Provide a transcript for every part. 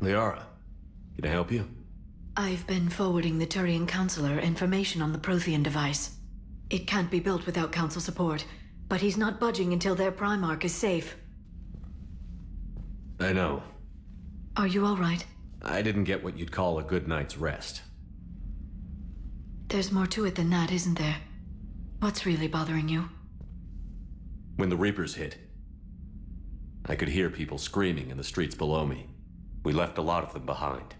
Liara, can I help you? I've been forwarding the Turian Counselor information on the Prothean device. It can't be built without Council support, but he's not budging until their Primarch is safe. I know. Are you all right? I didn't get what you'd call a good night's rest. There's more to it than that, isn't there? What's really bothering you? When the Reapers hit, I could hear people screaming in the streets below me. We left a lot of them behind.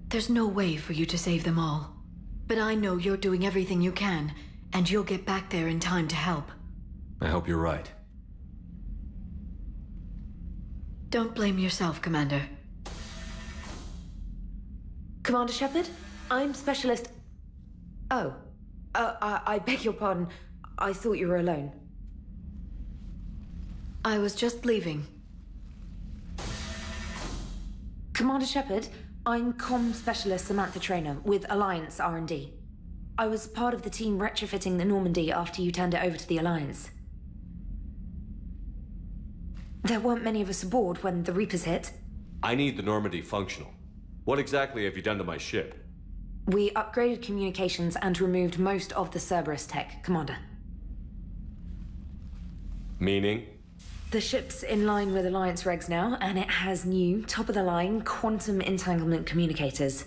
There's no way for you to save them all. But I know you're doing everything you can, and you'll get back there in time to help. I hope you're right. Don't blame yourself, Commander. Commander Shepard, I'm Specialist... Oh. I beg your pardon. I thought you were alone. I was just leaving. Commander Shepard, I'm Comm Specialist Samantha Traynor with Alliance R&D. I was part of the team retrofitting the Normandy after you turned it over to the Alliance. There weren't many of us aboard when the Reapers hit. I need the Normandy functional. What exactly have you done to my ship? We upgraded communications and removed most of the Cerberus tech, Commander. Meaning? The ship's in line with Alliance regs now, and it has new, top-of-the-line, quantum entanglement communicators.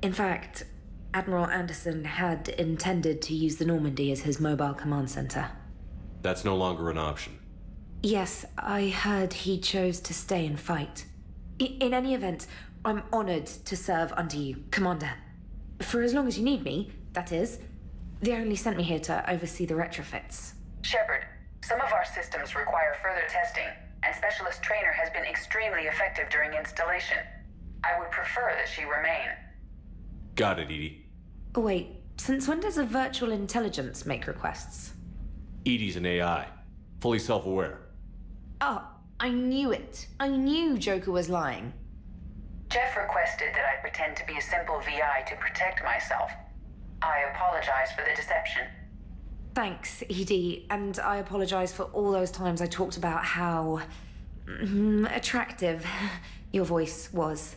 In fact, Admiral Anderson had intended to use the Normandy as his mobile command center. That's no longer an option. Yes, I heard he chose to stay and fight. In any event, I'm honored to serve under you, Commander. For as long as you need me, that is. They only sent me here to oversee the retrofits. Shepard, some of our systems require further testing, and Specialist Traynor has been extremely effective during installation. I would prefer that she remain. Got it, Edie. Wait, since when does a virtual intelligence make requests? Edie's an AI, fully self-aware. Oh, I knew it. I knew Joker was lying. Jeff requested that I pretend to be a simple VI to protect myself. I apologize for the deception. Thanks, Edie, and I apologize for all those times I talked about how... attractive your voice was.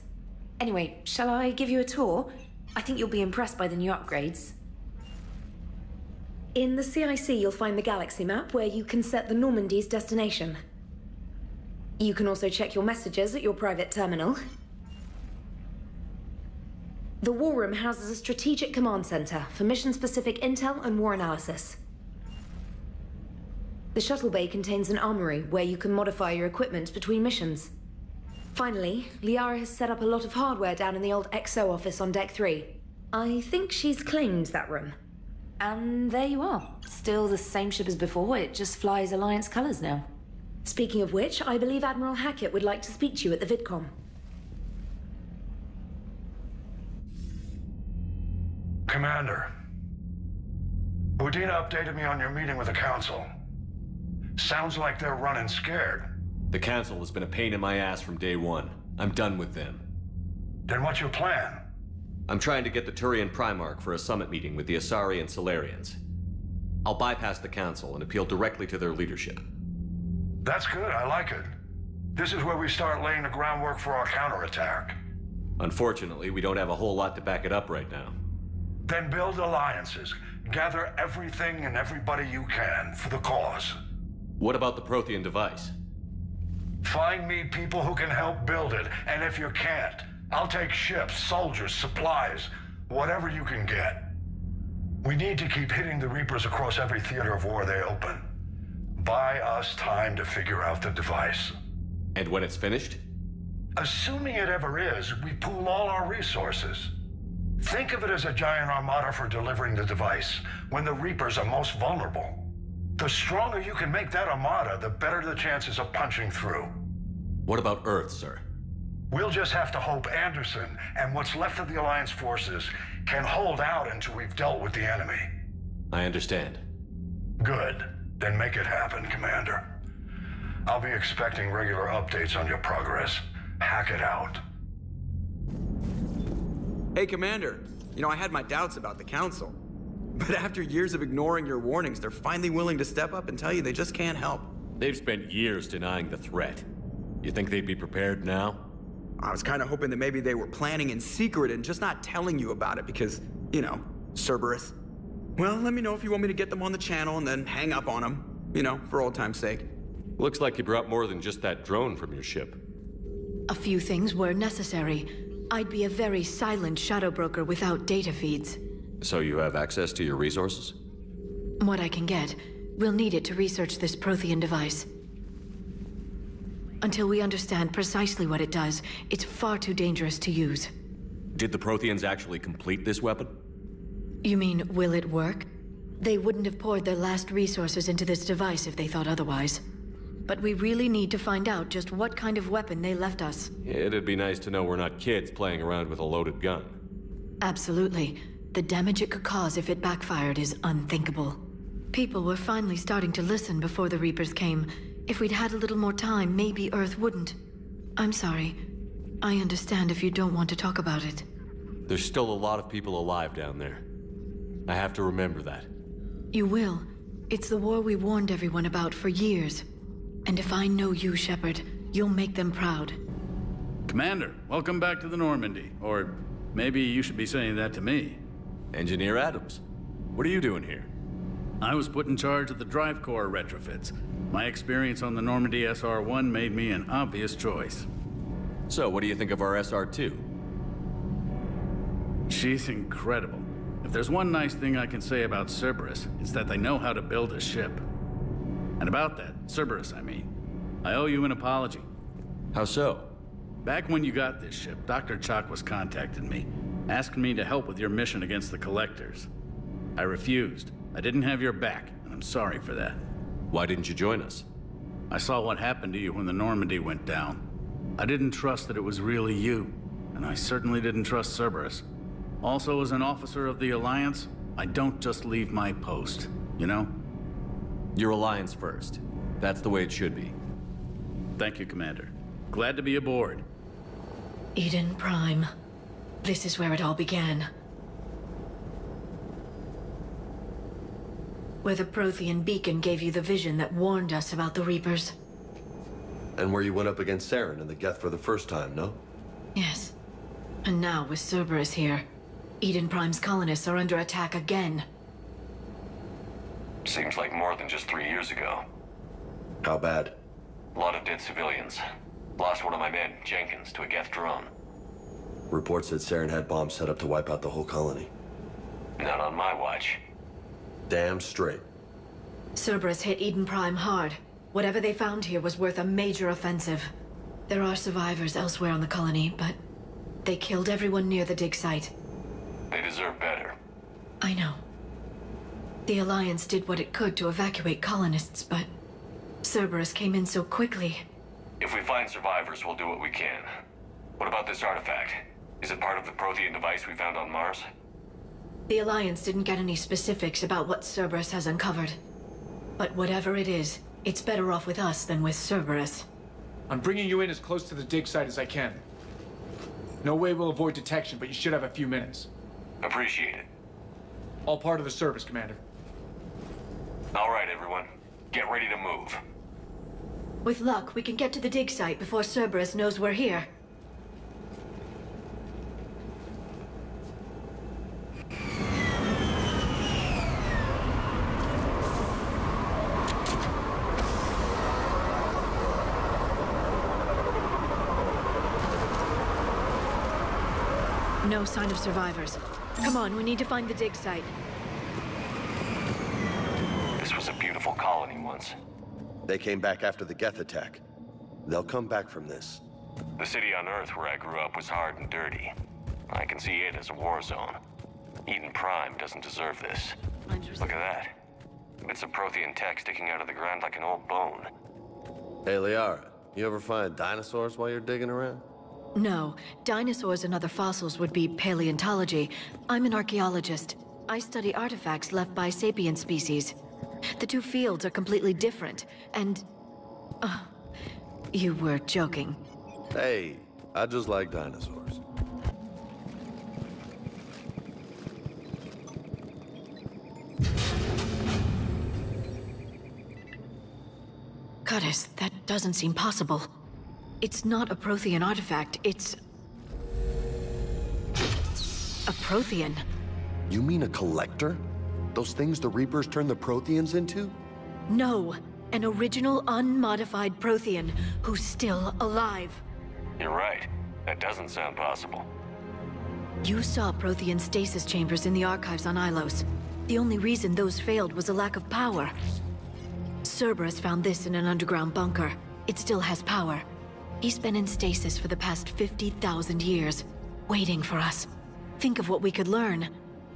Anyway, shall I give you a tour? I think you'll be impressed by the new upgrades. In the CIC, you'll find the galaxy map where you can set the Normandy's destination. You can also check your messages at your private terminal. The War Room houses a strategic command center for mission-specific intel and war analysis. The shuttle bay contains an armory where you can modify your equipment between missions. Finally, Liara has set up a lot of hardware down in the old XO office on Deck 3. I think she's claimed that room. And there you are. Still the same ship as before, it just flies Alliance colors now. Speaking of which, I believe Admiral Hackett would like to speak to you at the VidCom. Commander, Udina updated me on your meeting with the Council. Sounds like they're running scared. The Council has been a pain in my ass from day one. I'm done with them. Then what's your plan? I'm trying to get the Turian Primarch for a summit meeting with the Asari and Solarians. I'll bypass the Council and appeal directly to their leadership. That's good, I like it. This is where we start laying the groundwork for our counterattack. Unfortunately, we don't have a whole lot to back it up right now. Then build alliances. Gather everything and everybody you can for the cause. What about the Prothean device? Find me people who can help build it, and if you can't, I'll take ships, soldiers, supplies, whatever you can get. We need to keep hitting the Reapers across every theater of war they open. Buy us time to figure out the device. And when it's finished? Assuming it ever is, we pool all our resources. Think of it as a giant armada for delivering the device, when the Reapers are most vulnerable. The stronger you can make that armada, the better the chances of punching through. What about Earth, sir? We'll just have to hope Anderson and what's left of the Alliance forces can hold out until we've dealt with the enemy. I understand. Good. Then make it happen, Commander. I'll be expecting regular updates on your progress. Hack it out. Hey, Commander. You know, I had my doubts about the Council. But after years of ignoring your warnings, they're finally willing to step up and tell you they just can't help. They've spent years denying the threat. You think they'd be prepared now? I was kind of hoping that maybe they were planning in secret and just not telling you about it because, you know, Cerberus. Well, let me know if you want me to get them on the channel and then hang up on them. You know, for old time's sake. Looks like you brought more than just that drone from your ship. A few things were necessary. I'd be a very silent shadow broker without data feeds. So you have access to your resources? What I can get. We'll need it to research this Prothean device. Until we understand precisely what it does, it's far too dangerous to use. Did the Protheans actually complete this weapon? You mean, will it work? They wouldn't have poured their last resources into this device if they thought otherwise. But we really need to find out just what kind of weapon they left us. It'd be nice to know we're not kids playing around with a loaded gun. Absolutely. The damage it could cause if it backfired is unthinkable. People were finally starting to listen before the Reapers came. If we'd had a little more time, maybe Earth wouldn't. I'm sorry. I understand if you don't want to talk about it. There's still a lot of people alive down there. I have to remember that. You will. It's the war we warned everyone about for years. And if I know you, Shepard, you'll make them proud. Commander, welcome back to the Normandy. Or maybe you should be saying that to me. Engineer Adams, what are you doing here? I was put in charge of the drive core retrofits. My experience on the Normandy SR-1 made me an obvious choice. So, what do you think of our SR-2? She's incredible. If there's one nice thing I can say about Cerberus, it's that they know how to build a ship. And about that, Cerberus, I mean, I owe you an apology. How so? Back when you got this ship, Dr. Chalk was contacting me, asking me to help with your mission against the Collectors. I refused. I didn't have your back, and I'm sorry for that. Why didn't you join us? I saw what happened to you when the Normandy went down. I didn't trust that it was really you, and I certainly didn't trust Cerberus. Also, as an officer of the Alliance, I don't just leave my post, you know? Your Alliance first. That's the way it should be. Thank you, Commander. Glad to be aboard. Eden Prime. This is where it all began. Where the Prothean beacon gave you the vision that warned us about the Reapers. And where you went up against Saren and the Geth for the first time, no? Yes. And now with Cerberus here, Eden Prime's colonists are under attack again. Seems like more than just 3 years ago. How bad? A lot of dead civilians. Lost one of my men, Jenkins, to a Geth drone. Reports said Saren had bombs set up to wipe out the whole colony. Not on my watch. Damn straight. Cerberus hit Eden Prime hard. Whatever they found here was worth a major offensive. There are survivors elsewhere on the colony, but they killed everyone near the dig site. They deserve better. I know. The Alliance did what it could to evacuate colonists, but Cerberus came in so quickly. If we find survivors, we'll do what we can. What about this artifact? Is it part of the Prothean device we found on Mars? The Alliance didn't get any specifics about what Cerberus has uncovered. But whatever it is, it's better off with us than with Cerberus. I'm bringing you in as close to the dig site as I can. No way we'll avoid detection, but you should have a few minutes. Appreciate it. All part of the service, Commander. All right, everyone. Get ready to move. With luck, we can get to the dig site before Cerberus knows we're here. No sign of survivors. Come on, we need to find the dig site. This was a beautiful colony once. They came back after the Geth attack. They'll come back from this. The city on Earth where I grew up was hard and dirty. I can see it as a war zone. Eden Prime doesn't deserve this. Look at that. Bits of Prothean tech sticking out of the ground like an old bone. Hey, Liara, you ever find dinosaurs while you're digging around? No, dinosaurs and other fossils would be paleontology. I'm an archaeologist. I study artifacts left by sapient species. The two fields are completely different, and... you were joking. Hey, I just like dinosaurs. Curtis, that doesn't seem possible. It's not a Prothean artifact, it's... a Prothean. You mean a collector? Those things the Reapers turn the Protheans into? No, an original unmodified Prothean who's still alive. You're right. That doesn't sound possible. You saw Prothean stasis chambers in the archives on Ilos. The only reason those failed was a lack of power. Cerberus found this in an underground bunker. It still has power. He's been in stasis for the past 50,000 years, waiting for us. Think of what we could learn.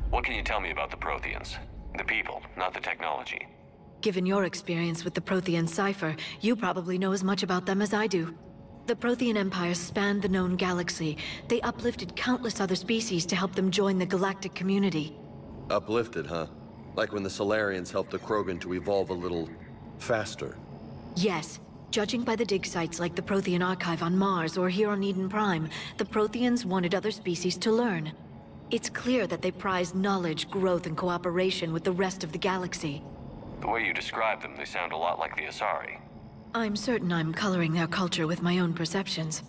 What can you tell me about the Protheans? The people, not the technology. Given your experience with the Prothean cipher, you probably know as much about them as I do. The Prothean Empire spanned the known galaxy. They uplifted countless other species to help them join the galactic community. Uplifted, huh? Like when the Solarians helped the Krogan to evolve a little faster. Yes. Judging by the dig sites like the Prothean Archive on Mars or here on Eden Prime, the Protheans wanted other species to learn. It's clear that they prize knowledge, growth, and cooperation with the rest of the galaxy. The way you describe them, they sound a lot like the Asari. I'm certain I'm coloring their culture with my own perceptions.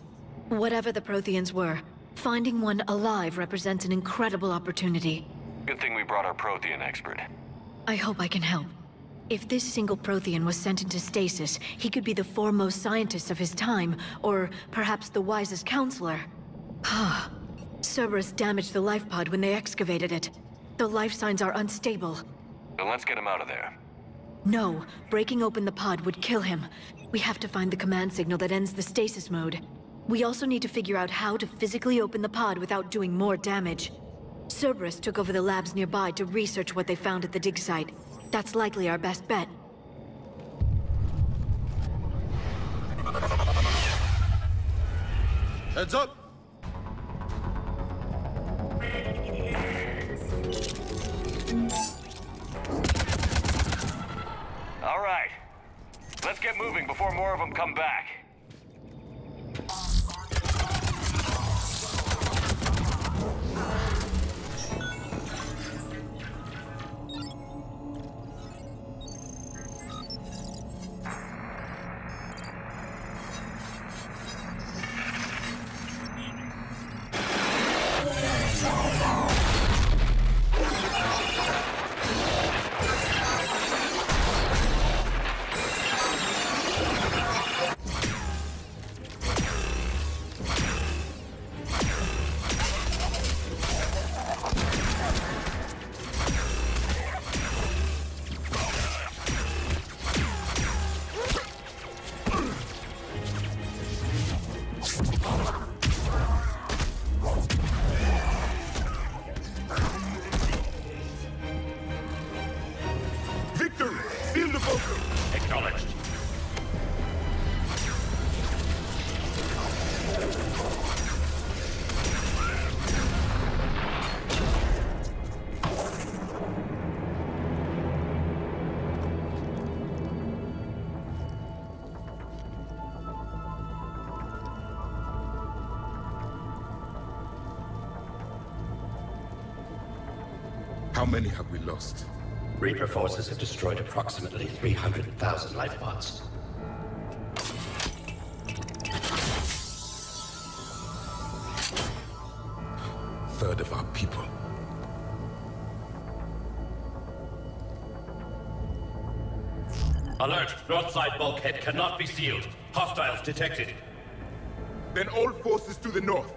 Whatever the Protheans were, finding one alive represents an incredible opportunity. Good thing we brought our Prothean expert. I hope I can help. If this single Prothean was sent into stasis, he could be the foremost scientist of his time, or perhaps the wisest counselor. Cerberus damaged the life pod when they excavated it. The life signs are unstable. Then let's get him out of there. No, breaking open the pod would kill him. We have to find the command signal that ends the stasis mode. We also need to figure out how to physically open the pod without doing more damage. Cerberus took over the labs nearby to research what they found at the dig site. That's likely our best bet. Heads up! All right. Let's get moving before more of them come back. How many have we lost? Reaper forces have destroyed approximately 300,000 life pods. Third of our people. Alert! North side bulkhead cannot be sealed. Hostiles detected. Then all forces to the north.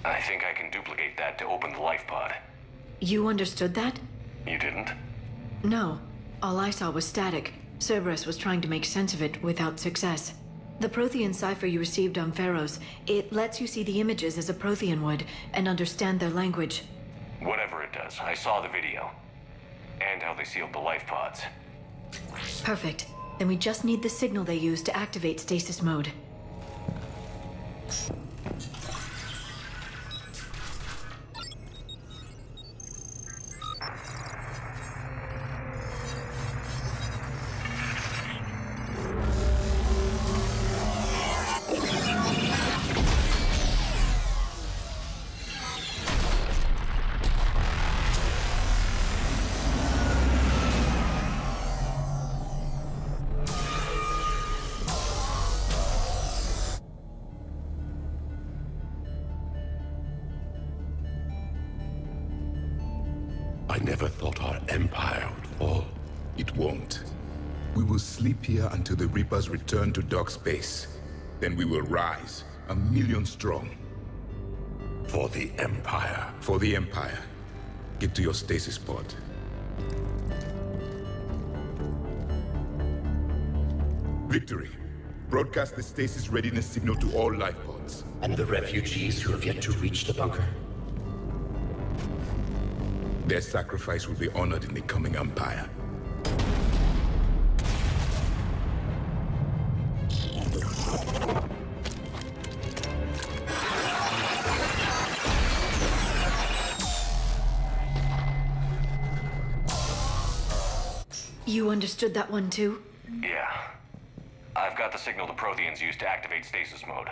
I think I can duplicate that to open the life pod. You understood that? You didn't? No. All I saw was static. Cerberus was trying to make sense of it without success. The Prothean cipher you received on Pharaohs, it lets you see the images as a Prothean would, and understand their language. Whatever it does, I saw the video. And how they sealed the life pods. Perfect. Then we just need the signal they use to activate stasis mode. Empire would fall. It won't. We will sleep here until the Reapers return to dock space. Then we will rise, 1,000,000 strong. For the Empire. For the Empire. Get to your stasis pod. Victory. Broadcast the stasis readiness signal to all life pods. And the refugees who have yet to reach the bunker. Their sacrifice will be honored in the coming Empire. You understood that one too? Yeah. I've got the signal the Protheans use to activate stasis mode.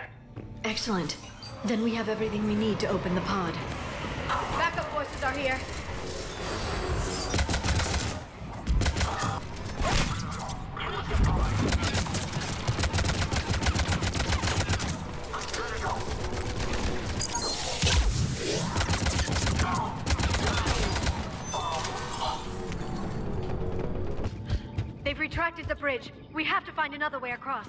Excellent. Then we have everything we need to open the pod. Backup forces are here. They've retracted the bridge. We have to find another way across.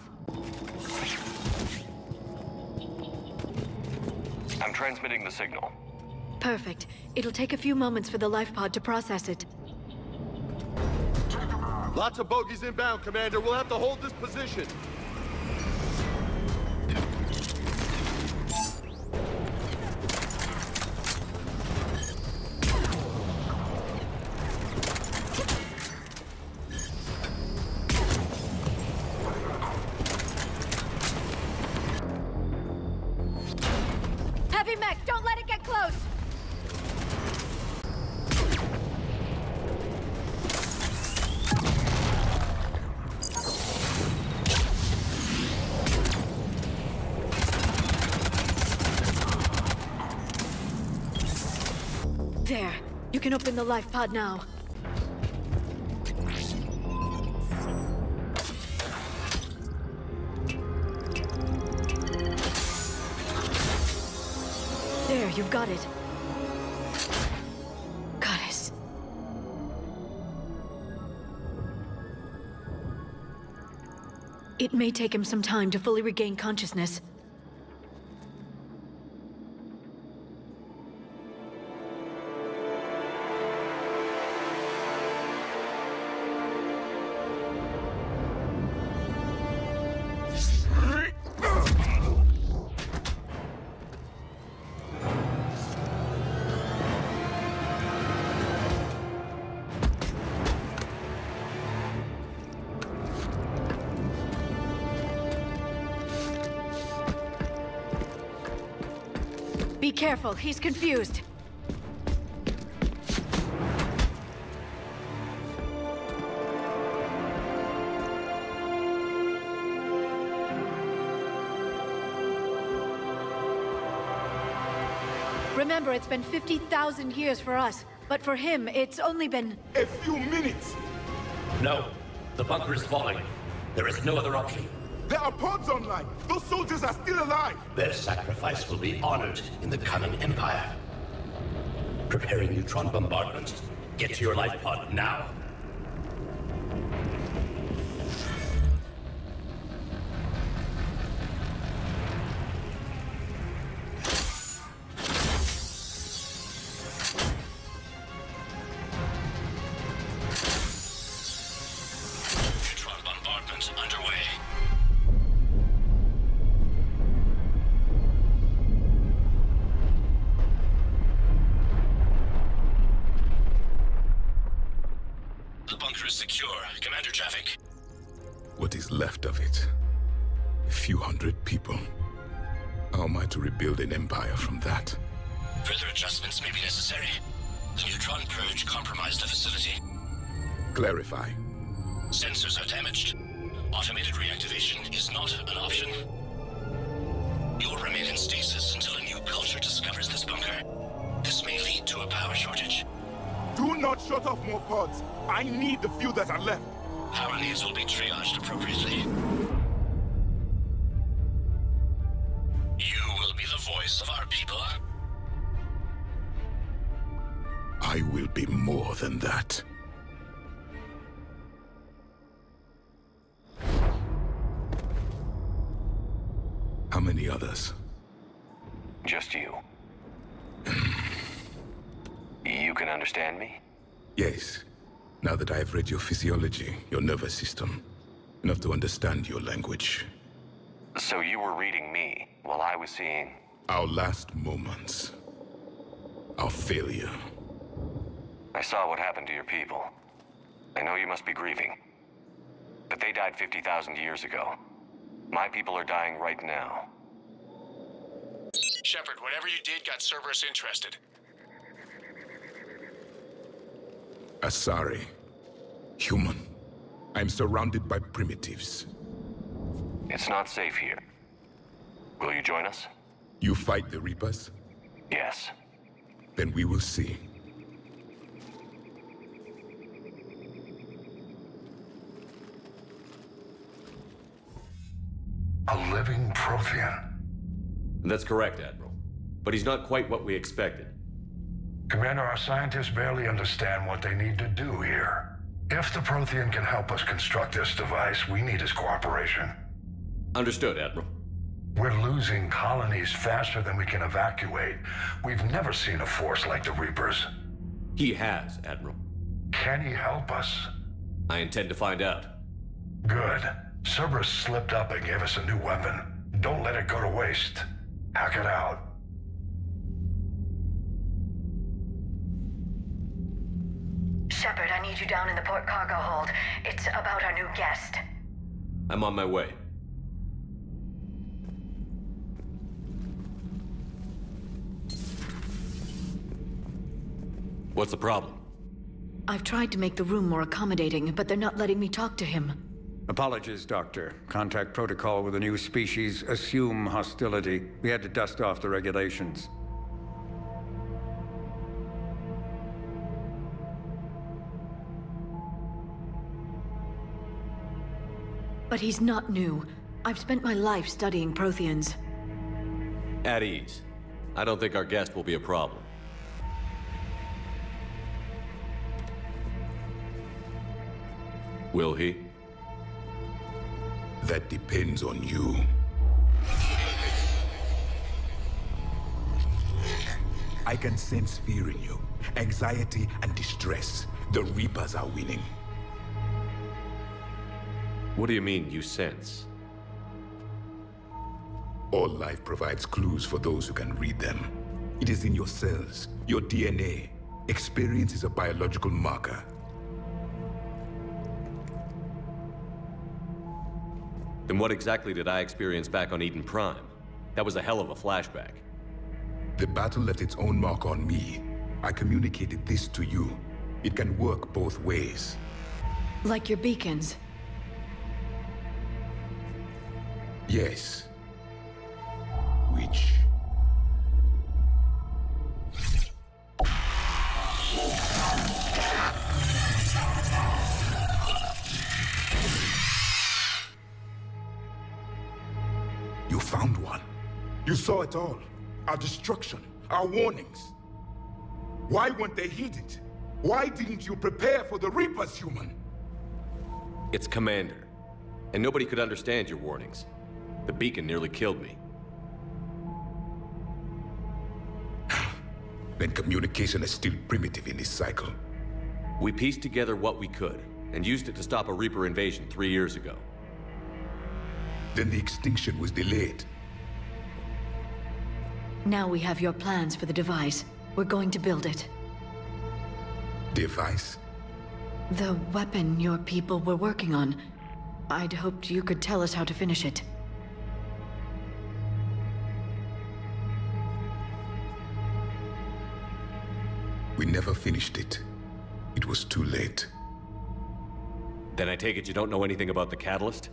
I'm transmitting the signal. Perfect. It'll take a few moments for the life pod to process it. Lots of bogies inbound, Commander. We'll have to hold this position. Heavy mech, don't let it get close! There. You can open the life pod now. There, you've got it. Goddess. It may take him some time to fully regain consciousness. Be careful, he's confused. Remember, it's been 50,000 years for us, but for him, it's only been... A few minutes! No. The bunker is falling. There is no other option. There are pods online! Those soldiers are still alive! Their sacrifice will be honored in the coming Empire. Preparing neutron bombardment. Get to your life pod now. Neutron bombardment underway. The bunker is secure. Commander traffic. What is left of it? A few hundred people. How am I to rebuild an empire from that? Further adjustments may be necessary. The neutron purge compromised the facility. Clarify. Sensors are damaged. Automated reactivation is not an option. You'll remain in stasis until a new culture discovers this bunker. This may lead to a power shortage. Do not shut off more pods! I need the few that are left! Power needs will be triaged appropriately. You will be the voice of our people. I will be more than that. others. Just you. You can understand me? Yes. Now that I have read your physiology, your nervous system, enough to understand your language. So you were reading me while I was seeing... Our last moments. Our failure. I saw what happened to your people. I know you must be grieving. But they died 50,000 years ago. My people are dying right now. Shepard, whatever you did got Cerberus interested. Asari. Human. I'm surrounded by primitives. It's not safe here. Will you join us? You fight the Reapers? Yes. Then we will see. A living Prothean. That's correct, Admiral. But he's not quite what we expected. Commander, our scientists barely understand what they need to do here. If the Prothean can help us construct this device, we need his cooperation. Understood, Admiral. We're losing colonies faster than we can evacuate. We've never seen a force like the Reapers. He has, Admiral. Can he help us? I intend to find out. Good. Cerberus slipped up and gave us a new weapon. Don't let it go to waste. Hack it out. Shepard, I need you down in the port cargo hold. It's about our new guest. I'm on my way. What's the problem? I've tried to make the room more accommodating, but they're not letting me talk to him. Apologies, Doctor. Contact protocol with a new species. Assume hostility. We had to dust off the regulations. But he's not new. I've spent my life studying Protheans. At ease. I don't think our guest will be a problem. Will he? That depends on you. I can sense fear in you, anxiety and distress. The Reapers are winning. What do you mean, you sense? All life provides clues for those who can read them. It is in your cells, your DNA. Experience is a biological marker. Then what exactly did I experience back on Eden Prime? That was a hell of a flashback. The battle left its own mark on me. I communicated this to you. It can work both ways. Like your beacons. Yes. Which... You found one. You saw it all. Our destruction, our warnings. Why weren't they heeded? Why didn't you prepare for the Reapers, human? It's Commander. And nobody could understand your warnings. The beacon nearly killed me. Then communication is still primitive in this cycle. We pieced together what we could, and used it to stop a Reaper invasion 3 years ago. Then the extinction was delayed. Now we have your plans for the device. We're going to build it. Device? The weapon your people were working on. I'd hoped you could tell us how to finish it. We never finished it. It was too late. Then I take it you don't know anything about the catalyst?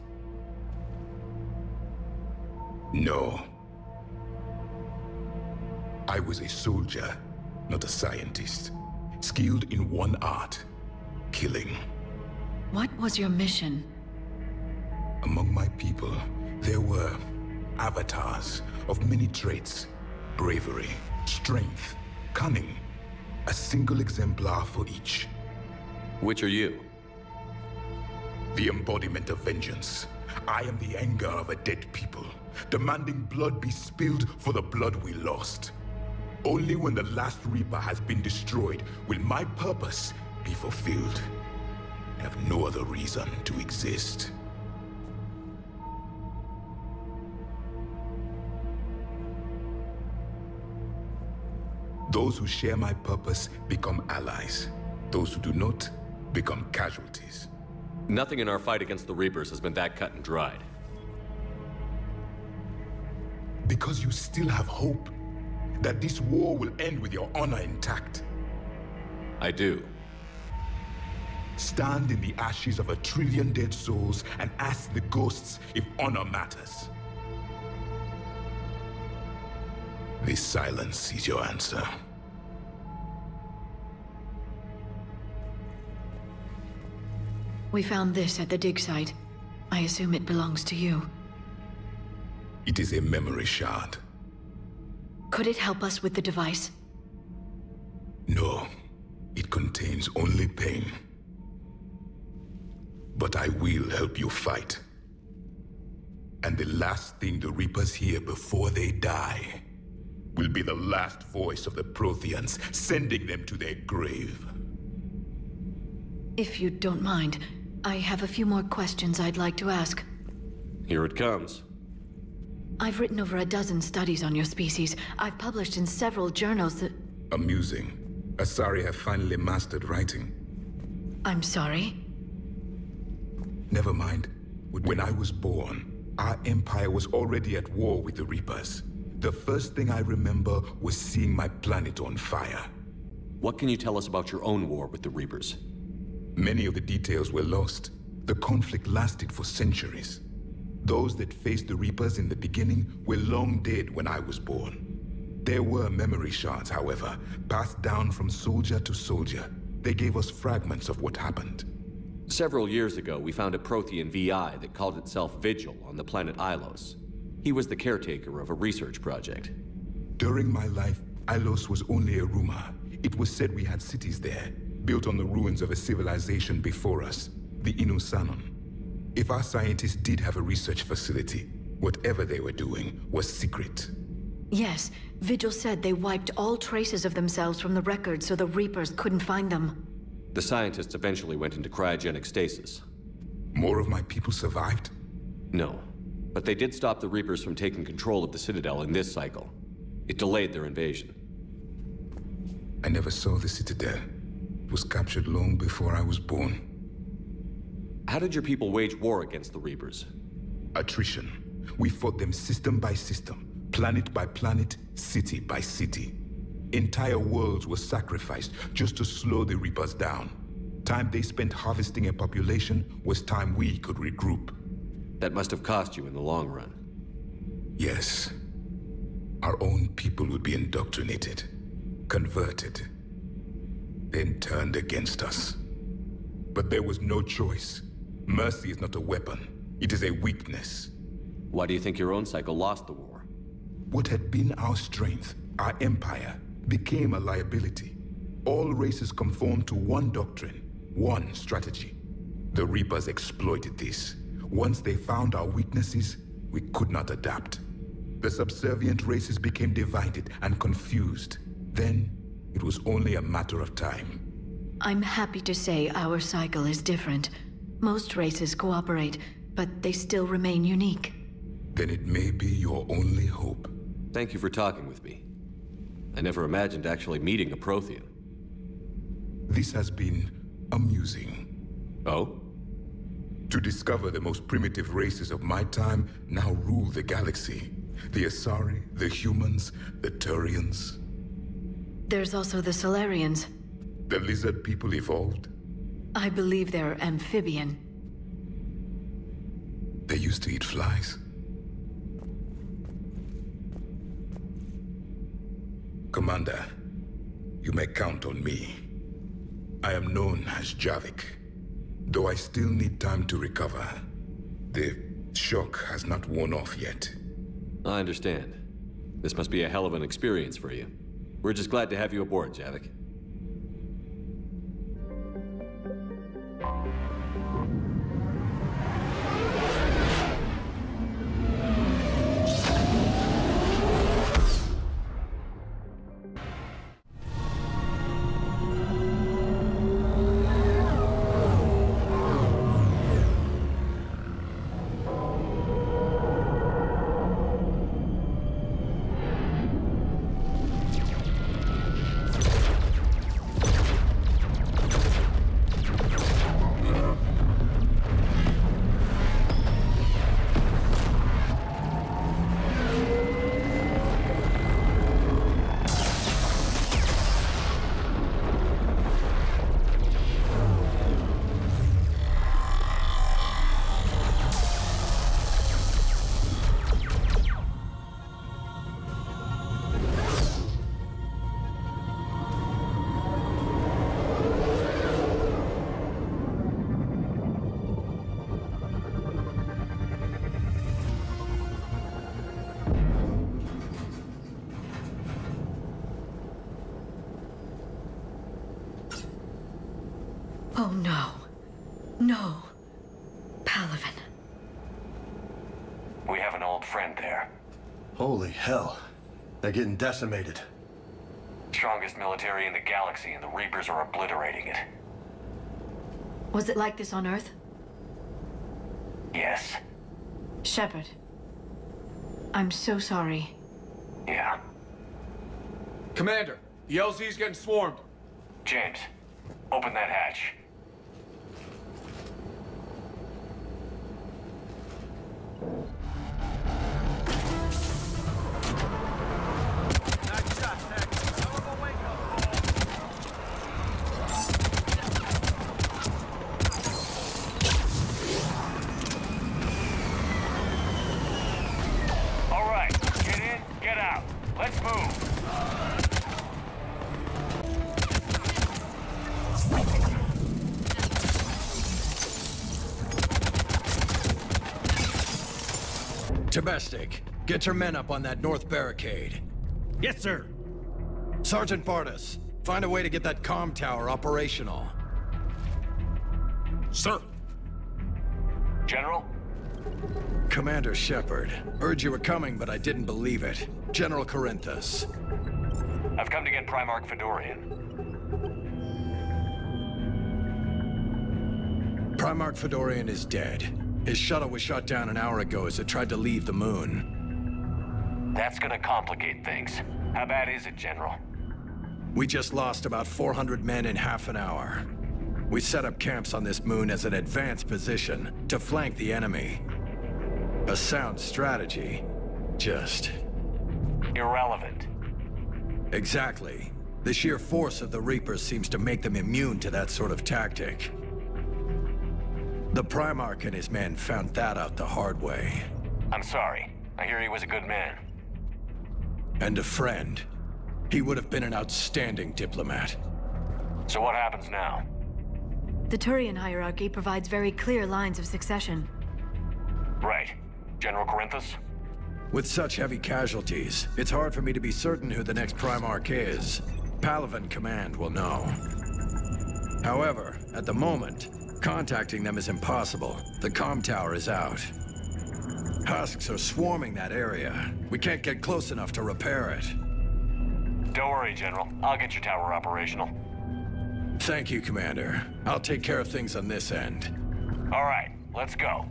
No. I was a soldier, not a scientist. Skilled in one art, killing. What was your mission? Among my people, there were avatars of many traits. Bravery, strength, cunning. A single exemplar for each. Which are you? The embodiment of vengeance. I am the anger of a dead people, demanding blood be spilled for the blood we lost. Only when the last Reaper has been destroyed will my purpose be fulfilled. I have no other reason to exist. Those who share my purpose become allies. Those who do not become casualties. Nothing in our fight against the Reapers has been that cut and dried. Because you still have hope that this war will end with your honor intact. I do. Stand in the ashes of 1 trillion dead souls and ask the ghosts if honor matters. This silence is your answer. We found this at the dig site. I assume it belongs to you. It is a memory shard. Could it help us with the device? No. It contains only pain. But I will help you fight. And the last thing the Reapers hear before they die will be the last voice of the Protheans, sending them to their grave. If you don't mind, I have a few more questions I'd like to ask. Here it comes. I've written over a dozen studies on your species. I've published in several journals that... Amusing. Asari have finally mastered writing. I'm sorry? Never mind. When I was born, our empire was already at war with the Reapers. The first thing I remember was seeing my planet on fire. What can you tell us about your own war with the Reapers? Many of the details were lost. The conflict lasted for centuries. Those that faced the Reapers in the beginning were long dead when I was born. There were memory shards, however, passed down from soldier to soldier. They gave us fragments of what happened. Several years ago, we found a Prothean VI that called itself Vigil on the planet Ilos. He was the caretaker of a research project. During my life, Ilos was only a rumor. It was said we had cities there, built on the ruins of a civilization before us, the Inusanon. If our scientists did have a research facility, whatever they were doing was secret. Yes, Vigil said they wiped all traces of themselves from the records so the Reapers couldn't find them. The scientists eventually went into cryogenic stasis. More of my people survived? No. But they did stop the Reapers from taking control of the Citadel in this cycle. It delayed their invasion. I never saw the Citadel. It was captured long before I was born. How did your people wage war against the Reapers? Attrition. We fought them system by system, planet by planet, city by city. Entire worlds were sacrificed just to slow the Reapers down. Time they spent harvesting a population was time we could regroup. That must have cost you in the long run. Yes. Our own people would be indoctrinated, converted, then turned against us. But there was no choice. Mercy is not a weapon. It is a weakness. Why do you think your own cycle lost the war? What had been our strength, our empire, became a liability. All races conformed to one doctrine, one strategy. The Reapers exploited this. Once they found our weaknesses, we could not adapt. The subservient races became divided and confused. Then, it was only a matter of time. I'm happy to say our cycle is different. Most races cooperate, but they still remain unique. Then it may be your only hope. Thank you for talking with me. I never imagined actually meeting a Prothean. This has been amusing. Oh? To discover the most primitive races of my time now rule the galaxy. The Asari, the humans, the Turians. There's also the Solarians. The lizard people evolved? I believe they're amphibian. They used to eat flies. Commander, you may count on me. I am known as Javik, though I still need time to recover. The shock has not worn off yet. I understand. This must be a hell of an experience for you. We're just glad to have you aboard, Javik. No. Palaven. We have an old friend there. Holy hell. They're getting decimated. Strongest military in the galaxy, and the Reapers are obliterating it. Was it like this on Earth? Yes. Shepard. I'm so sorry. Yeah. Commander, the LZ's getting swarmed. James, open that hatch. All right, get in, get out. Let's move. Domestic, get your men up on that north barricade. Yes, sir. Sergeant Bartis, find a way to get that comm tower operational. Sir. General? Commander Shepard, heard you were coming, but I didn't believe it. General Corinthus. I've come to get Primarch Fedorian. Primarch Fedorian is dead. His shuttle was shot down an hour ago as it tried to leave the moon. That's gonna complicate things. How bad is it, General? We just lost about 400 men in half an hour. We set up camps on this moon as an advanced position to flank the enemy. A sound strategy. Just... irrelevant. Exactly. The sheer force of the Reapers seems to make them immune to that sort of tactic. The Primarch and his men found that out the hard way. I'm sorry. I hear he was a good man. And a friend. He would have been an outstanding diplomat. So what happens now? The Turian hierarchy provides very clear lines of succession. Right. General Corinthus? With such heavy casualties, it's hard for me to be certain who the next Primarch is. Palaven Command will know. However, at the moment, contacting them is impossible. The comm tower is out. Husks are swarming that area. We can't get close enough to repair it. Don't worry, General. I'll get your tower operational. Thank you, Commander. I'll take care of things on this end. All right, let's go.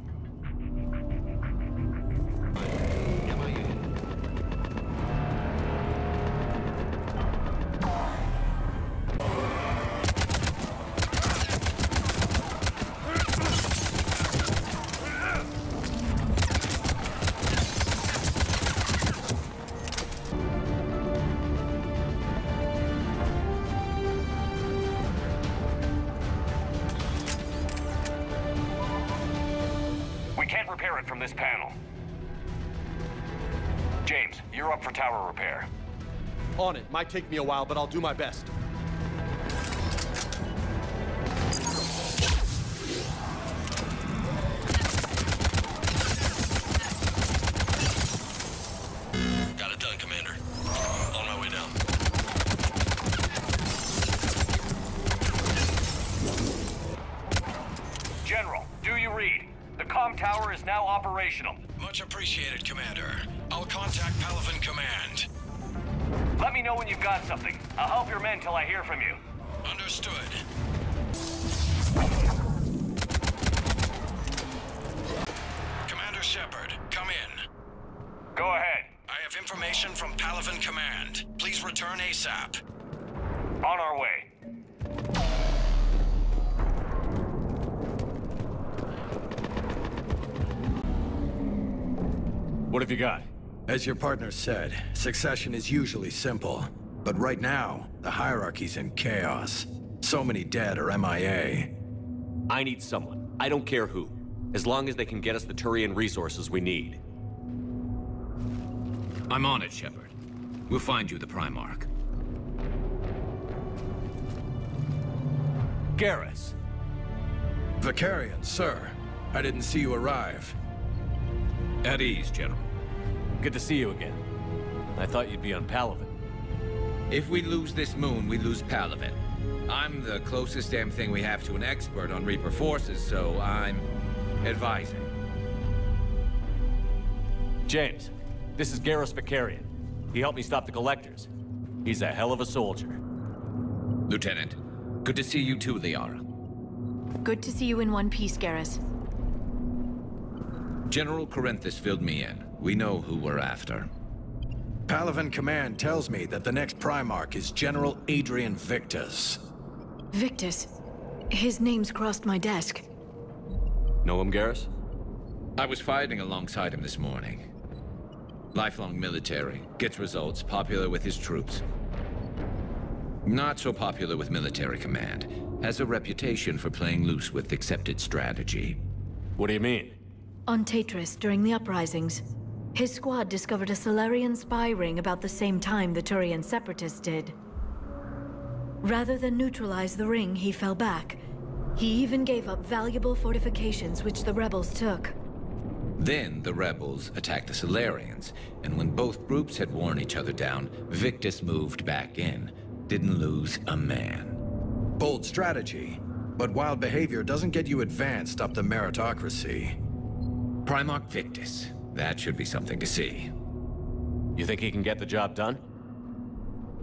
Repair it from this panel. James, you're up for tower repair. On it. Might take me a while, but I'll do my best. Got it done, Commander. On my way down. General, do you read? The comm tower is now operational. Much appreciated, Commander. I'll contact Palaven Command. Let me know when you've got something. I'll help your men till I hear from you. Understood. Commander Shepard, come in. Go ahead. I have information from Palaven Command. Please return ASAP. On our way. What have you got? As your partner said, succession is usually simple. But right now, the hierarchy's in chaos. So many dead or MIA. I need someone. I don't care who. As long as they can get us the Turian resources we need. I'm on it, Shepard. We'll find you the Primarch. Garrus. Vicarian, sir. I didn't see you arrive. At ease, General. Good to see you again. I thought you'd be on Palaven. If we lose this moon, we lose Palaven. I'm the closest damn thing we have to an expert on Reaper forces, so I'm advising. James, this is Garrus Vicarian. He helped me stop the Collectors. He's a hell of a soldier. Lieutenant, good to see you too, Liara. Good to see you in one piece, Garrus. General Corinthus filled me in. We know who we're after. Palaven Command tells me that the next Primarch is General Adrian Victus. Victus? His name's crossed my desk. Know him, Garrus? I was fighting alongside him this morning. Lifelong military, gets results, popular with his troops. Not so popular with military command. Has a reputation for playing loose with accepted strategy. What do you mean? On Tatris, during the uprisings, his squad discovered a Solarian spy ring about the same time the Turian Separatists did. Rather than neutralize the ring, he fell back. He even gave up valuable fortifications which the rebels took. Then the rebels attacked the Solarians, and when both groups had worn each other down, Victus moved back in. Didn't lose a man. Bold strategy, but wild behavior doesn't get you advanced up the meritocracy. Primarch Victus. That should be something to see. You think he can get the job done?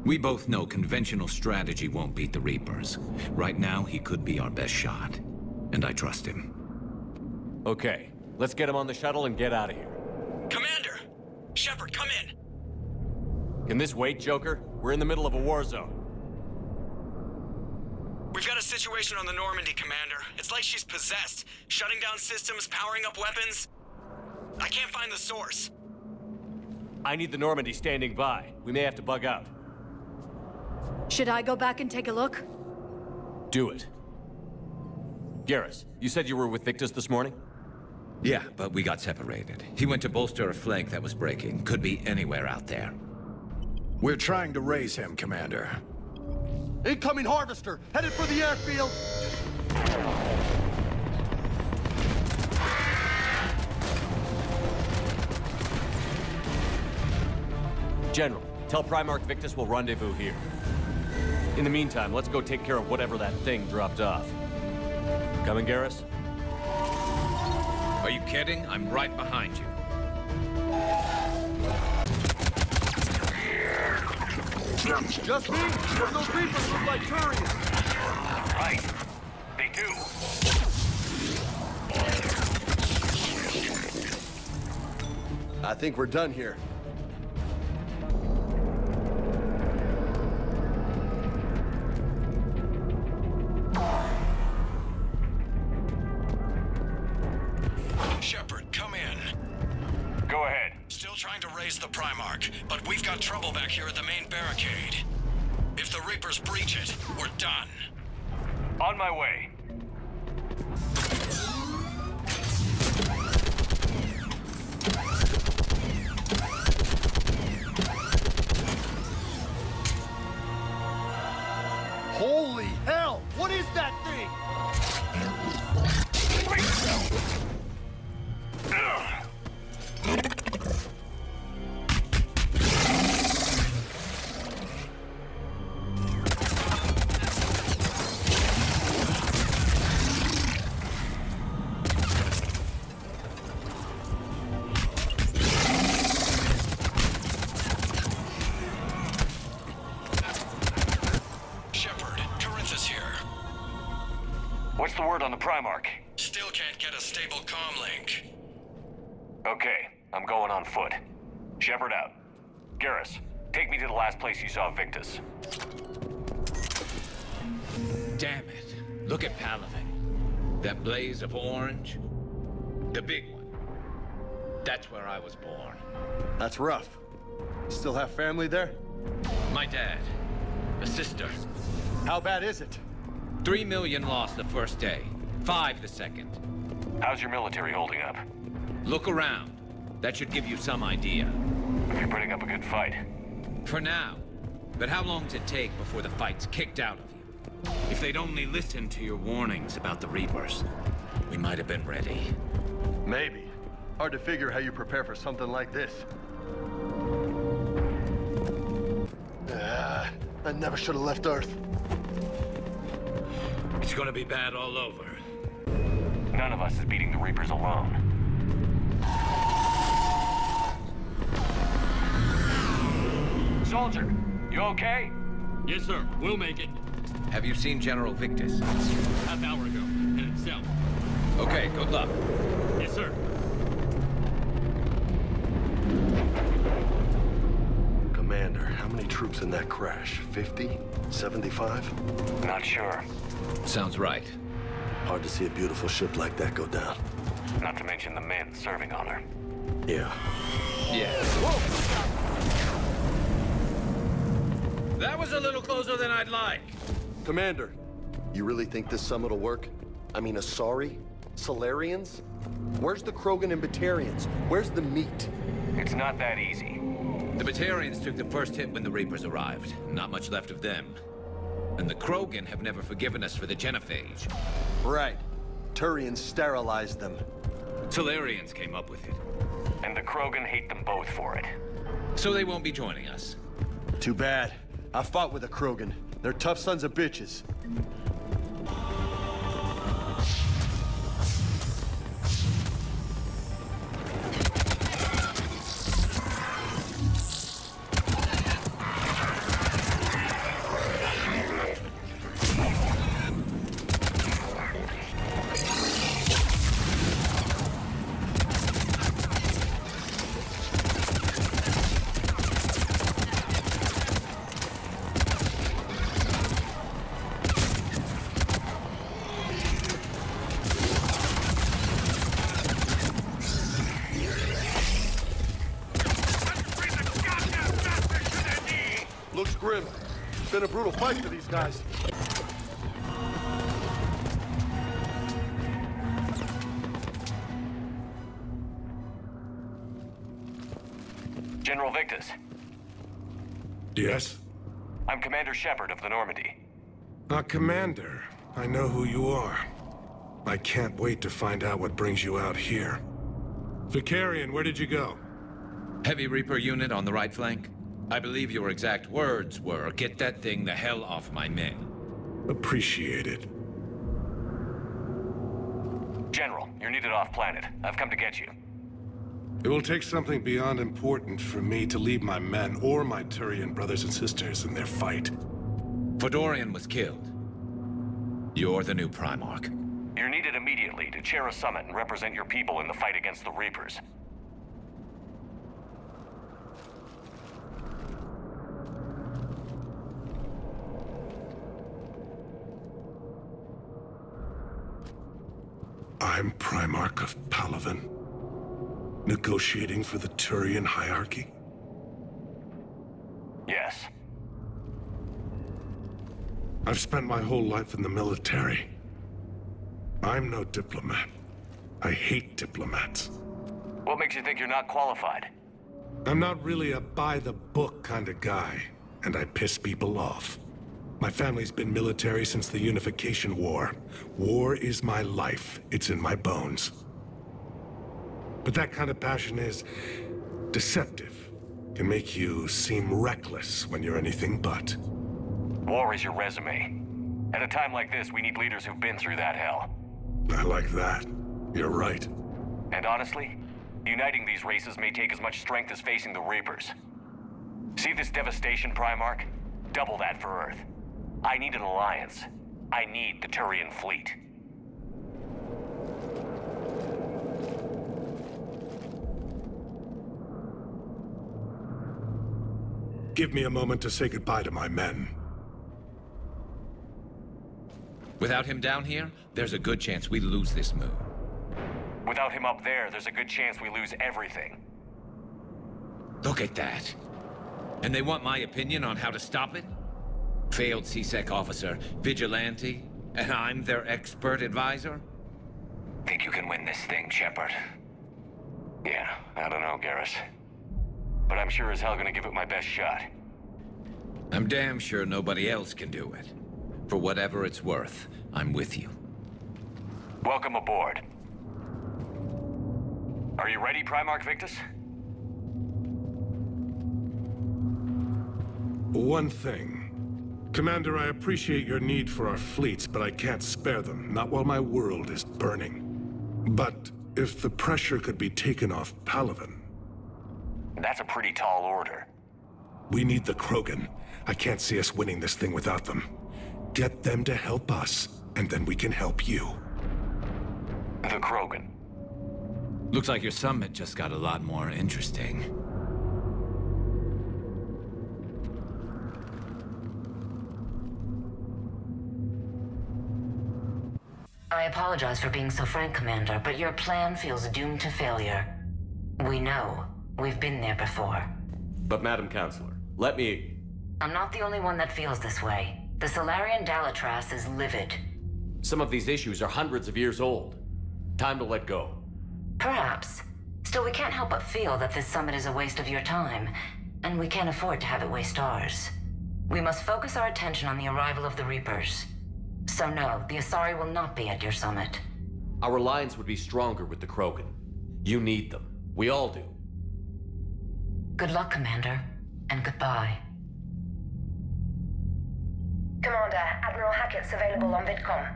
We both know conventional strategy won't beat the Reapers. Right now, he could be our best shot. And I trust him. Okay, let's get him on the shuttle and get out of here. Commander! Shepard, come in! Can this wait, Joker? We're in the middle of a war zone. We've got a situation on the Normandy, Commander. It's like she's possessed. Shutting down systems, powering up weapons. I can't find the source. I need the Normandy standing by. We may have to bug out. Should I go back and take a look? Do it. Garrus, you said you were with Victus this morning? Yeah, but we got separated. He went to bolster a flank that was breaking. Could be anywhere out there. We're trying to raise him, Commander. Incoming Harvester! Headed for the airfield! General, tell Primarch Victus we'll rendezvous here. In the meantime, let's go take care of whatever that thing dropped off. Coming, Garrus? Are you kidding? I'm right behind you. Just me? Or those Reapers look like Turians? Right. They do. I think we're done here. Shepard, come in. Go ahead. Still trying to raise the Primarch, but we've got trouble back here at the main barricade. If the Reapers breach it, we're done. On my way. Holy hell! What is that thing? What's the word on the Primarch? Still can't get a stable comm link. Okay, I'm going on foot. Shepard out. Garrus, take me to the last place you saw Victus. Damn it. Look at Palaven. That blaze of orange. The big one. That's where I was born. That's rough. You still have family there? My dad. A sister. How bad is it? 3 million lost the first day. 5 the second. How's your military holding up? Look around. That should give you some idea. You're putting up a good fight. For now. But how long does it take before the fight's kicked out of you? If they'd only listened to your warnings about the Reapers, we might have been ready. Maybe. Hard to figure how you prepare for something like this. I never should have left Earth. It's gonna be bad all over. None of us is beating the Reapers alone. Soldier, you okay? Yes, sir. We'll make it. Have you seen General Victus? Half hour ago. Headed south. Okay, good luck. Yes, sir. Commander, how many troops in that crash? 50? 75? Not sure. Sounds right. Hard to see a beautiful ship like that go down. Not to mention the men serving on her. Yeah. Yeah. Whoa! That was a little closer than I'd like. Commander, you really think this summit will work? I mean, Asari? Solarians? Where's the Krogan and Batarians? Where's the meat? It's not that easy. The Batarians took the first hit when the Reapers arrived. Not much left of them. And the Krogan have never forgiven us for the genophage. Right. Turians sterilized them. Solarians came up with it. And the Krogan hate them both for it. So they won't be joining us. Too bad. I fought with a Krogan. They're tough sons of bitches. Looks grim. It's been a brutal fight for these guys. General Victus. Yes? I'm Commander Shepard of the Normandy. Commander, I know who you are. I can't wait to find out what brings you out here. Vicarian, where did you go? Heavy Reaper unit on the right flank. I believe your exact words were, "Get that thing the hell off my men." Appreciated. General, you're needed off-planet. I've come to get you. It will take something beyond important for me to leave my men or my Turian brothers and sisters in their fight. Fedorian was killed. You're the new Primarch. You're needed immediately to chair a summit and represent your people in the fight against the Reapers. I'm Primarch of Palaven, negotiating for the Turian hierarchy? Yes. I've spent my whole life in the military. I'm no diplomat. I hate diplomats. What makes you think you're not qualified? I'm not really a by-the-book kind of guy, and I piss people off. My family's been military since the Unification War. War is my life. It's in my bones. But that kind of passion is deceptive. Can make you seem reckless when you're anything but. War is your resume. At a time like this, we need leaders who've been through that hell. I like that. You're right. And honestly, uniting these races may take as much strength as facing the Reapers. See this devastation, Primarch? Double that for Earth. I need an alliance. I need the Turian fleet. Give me a moment to say goodbye to my men. Without him down here, there's a good chance we lose this move. Without him up there's a good chance we lose everything. Look at that. And they want my opinion on how to stop it? Failed CSEC officer, vigilante, and I'm their expert advisor? Think you can win this thing, Shepard? Yeah, I don't know, Garrus. But I'm sure as hell gonna give it my best shot. I'm damn sure nobody else can do it. For whatever it's worth, I'm with you. Welcome aboard. Are you ready, Primarch Victus? One thing. Commander, I appreciate your need for our fleets, but I can't spare them, not while my world is burning. But if the pressure could be taken off Palaven... That's a pretty tall order. We need the Krogan. I can't see us winning this thing without them. Get them to help us, and then we can help you. The Krogan. Looks like your summit just got a lot more interesting. I apologize for being so frank, Commander, but your plan feels doomed to failure. We know. We've been there before. But Madam Counselor, let me... I'm not the only one that feels this way. The Solarian Dalatras is livid. Some of these issues are hundreds of years old. Time to let go. Perhaps. Still, we can't help but feel that this summit is a waste of your time, and we can't afford to have it waste ours. We must focus our attention on the arrival of the Reapers. So no, the Asari will not be at your summit. Our alliance would be stronger with the Krogan. You need them. We all do. Good luck, Commander, and goodbye. Commander, Admiral Hackett's available on VidCom.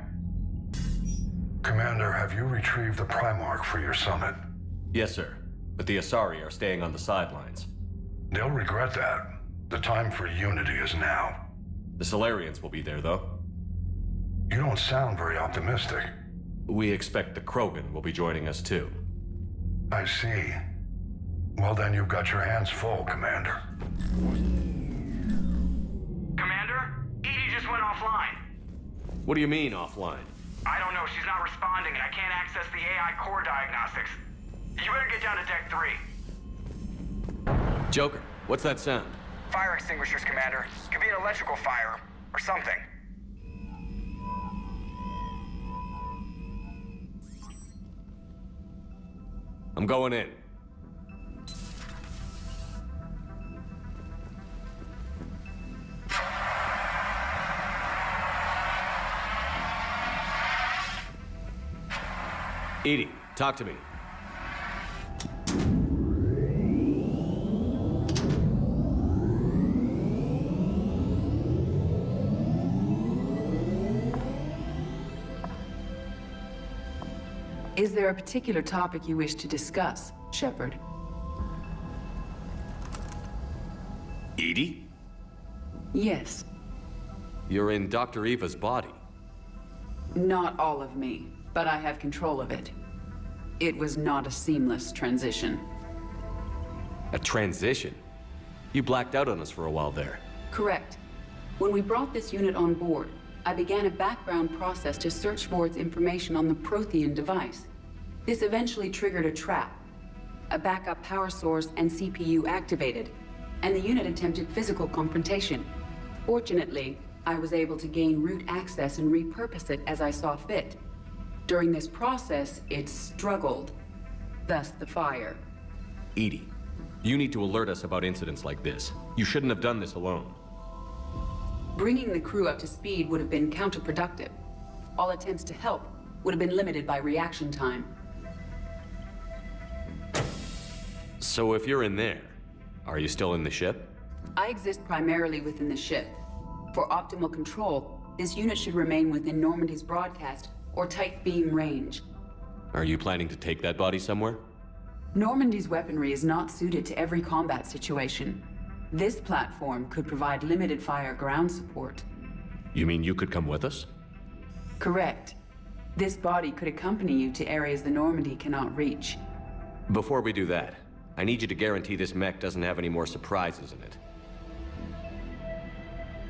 Commander, have you retrieved the Primarch for your summit? Yes, sir. But the Asari are staying on the sidelines. They'll regret that. The time for unity is now. The Solarians will be there, though. You don't sound very optimistic. We expect the Krogan will be joining us, too. I see. Well, then you've got your hands full, Commander. Commander? Edie just went offline. What do you mean, offline? I don't know. She's not responding, and I can't access the AI core diagnostics. You better get down to Deck 3. Joker, what's that sound? Fire extinguishers, Commander. Could be an electrical fire, or something. I'm going in. Edie, talk to me. Is there a particular topic you wish to discuss, Shepard? Edie? Yes. You're in Dr. Eva's body. Not all of me, but I have control of it. It was not a seamless transition. A transition? You blacked out on us for a while there. Correct. When we brought this unit on board, I began a background process to search for its information on the Prothean device. This eventually triggered a trap. A backup power source and CPU activated, and the unit attempted physical confrontation. Fortunately, I was able to gain root access and repurpose it as I saw fit. During this process, it struggled. Thus the fire. Edie, you need to alert us about incidents like this. You shouldn't have done this alone. Bringing the crew up to speed would have been counterproductive. All attempts to help would have been limited by reaction time. So if you're in there, are you still in the ship? I exist primarily within the ship. For optimal control, this unit should remain within Normandy's broadcast or tight beam range. Are you planning to take that body somewhere? Normandy's weaponry is not suited to every combat situation. This platform could provide limited fire ground support. You mean you could come with us? Correct. This body could accompany you to areas the Normandy cannot reach. Before we do that, I need you to guarantee this mech doesn't have any more surprises in it.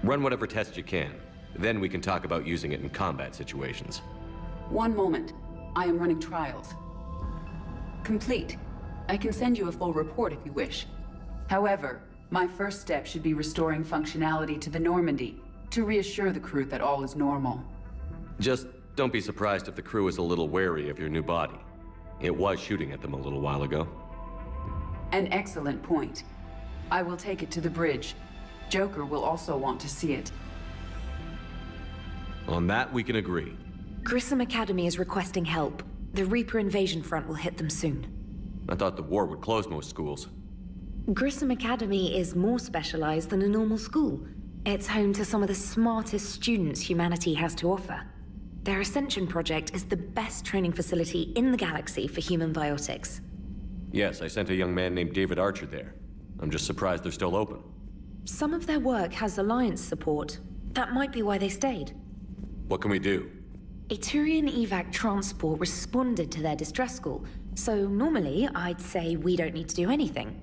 Run whatever tests you can. Then we can talk about using it in combat situations. One moment. I am running trials. Complete. I can send you a full report if you wish. However, my first step should be restoring functionality to the Normandy, to reassure the crew that all is normal. Just don't be surprised if the crew is a little wary of your new body. It was shooting at them a little while ago. An excellent point. I will take it to the bridge. Joker will also want to see it. On that, we can agree. Grissom Academy is requesting help. The Reaper invasion front will hit them soon. I thought the war would close most schools. Grissom Academy is more specialized than a normal school. It's home to some of the smartest students humanity has to offer. Their Ascension project is the best training facility in the galaxy for human biotics. Yes, I sent a young man named David Archer there. I'm just surprised they're still open. Some of their work has Alliance support. That might be why they stayed. What can we do? A Turian evac transport responded to their distress call, so normally I'd say we don't need to do anything.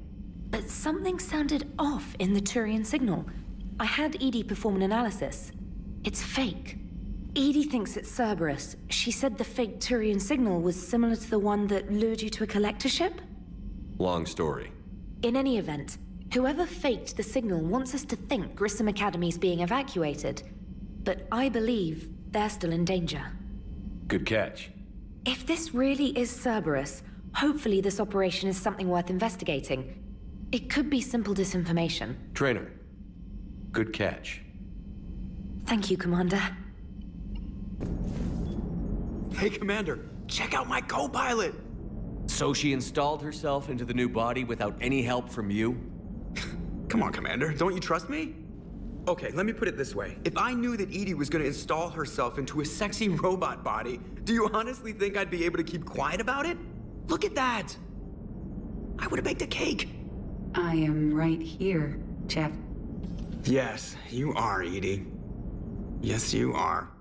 But something sounded off in the Turian signal. I had Edie perform an analysis. It's fake. Edie thinks it's Cerberus. She said the fake Turian signal was similar to the one that lured you to a collector ship? Long story. In any event, whoever faked the signal wants us to think Grissom Academy's being evacuated. But I believe they're still in danger. Good catch. If this really is Cerberus, hopefully this operation is something worth investigating. It could be simple disinformation. Trainer, good catch. Thank you, Commander. Hey, Commander, check out my co-pilot! So she installed herself into the new body without any help from you? Come on, Commander, don't you trust me? Okay, let me put it this way. If I knew that Edie was gonna install herself into a sexy robot body, do you honestly think I'd be able to keep quiet about it? Look at that! I would've baked a cake. I am right here, Jeff. Yes, you are, Edie. Yes, you are.